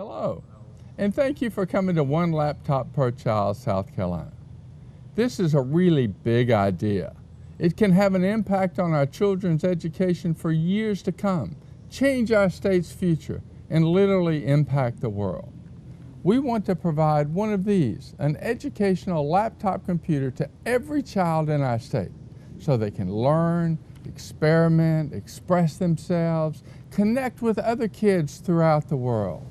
Hello, and thank you for coming to One Laptop Per Child, South Carolina. This is a really big idea. It can have an impact on our children's education for years to come, change our state's future, and literally impact the world. We want to provide one of these, an educational laptop computer, to every child in our state so they can learn, experiment, express themselves, connect with other kids throughout the world.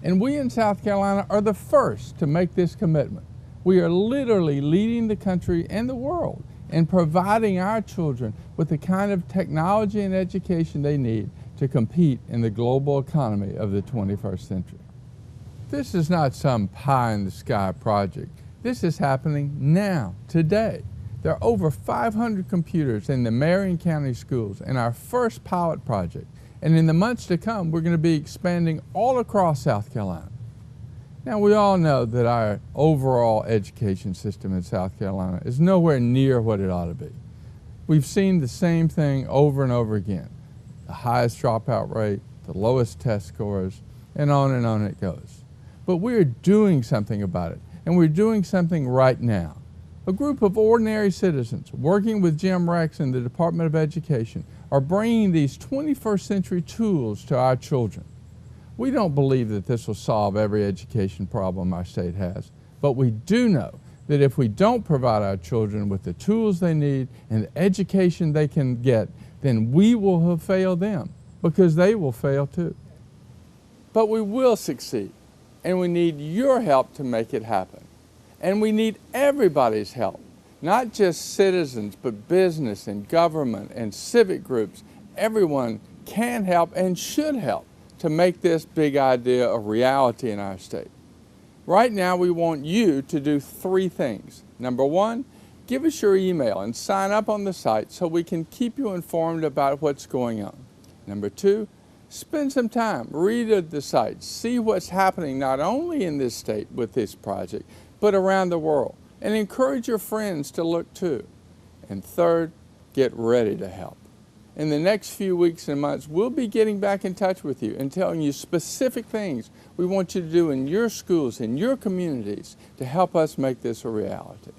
And we in South Carolina are the first to make this commitment. We are literally leading the country and the world in providing our children with the kind of technology and education they need to compete in the global economy of the 21st century. This is not some pie-in-the-sky project. This is happening now, today. There are over 500 computers in the Marion County schools in our first pilot project. And in the months to come, we're going to be expanding all across South Carolina. Now, we all know that our overall education system in South Carolina is nowhere near what it ought to be. We've seen the same thing over and over again. The highest dropout rate, the lowest test scores, and on it goes. But we're doing something about it, and we're doing something right now. A group of ordinary citizens working with Jim Rex and the Department of Education are bringing these 21st century tools to our children. We don't believe that this will solve every education problem our state has, but we do know that if we don't provide our children with the tools they need and the education they can get, then we will have failed them, because they will fail too. But we will succeed, and we need your help to make it happen. And we need everybody's help, not just citizens, but business and government and civic groups. Everyone can help and should help to make this big idea a reality in our state. Right now, we want you to do 3 things. Number 1, give us your email and sign up on the site so we can keep you informed about what's going on. Number 2, spend some time, read the site, see what's happening not only in this state with this project, but around the world, and encourage your friends to look too. And third, get ready to help. In the next few weeks and months, we'll be getting back in touch with you and telling you specific things we want you to do in your schools, in your communities, to help us make this a reality.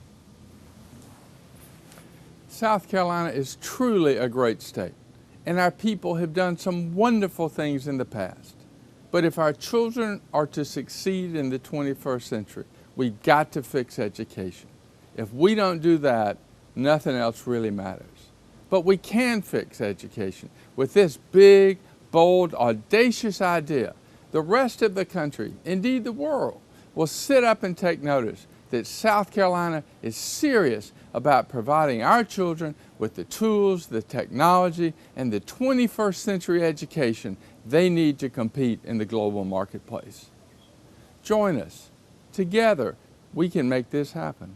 South Carolina is truly a great state, and our people have done some wonderful things in the past. But if our children are to succeed in the 21st century, we've got to fix education. If we don't do that, nothing else really matters. But we can fix education with this big, bold, audacious idea. The rest of the country, indeed the world, will sit up and take notice that South Carolina is serious about providing our children with the tools, the technology, and the 21st century education they need to compete in the global marketplace. Join us. Together, we can make this happen.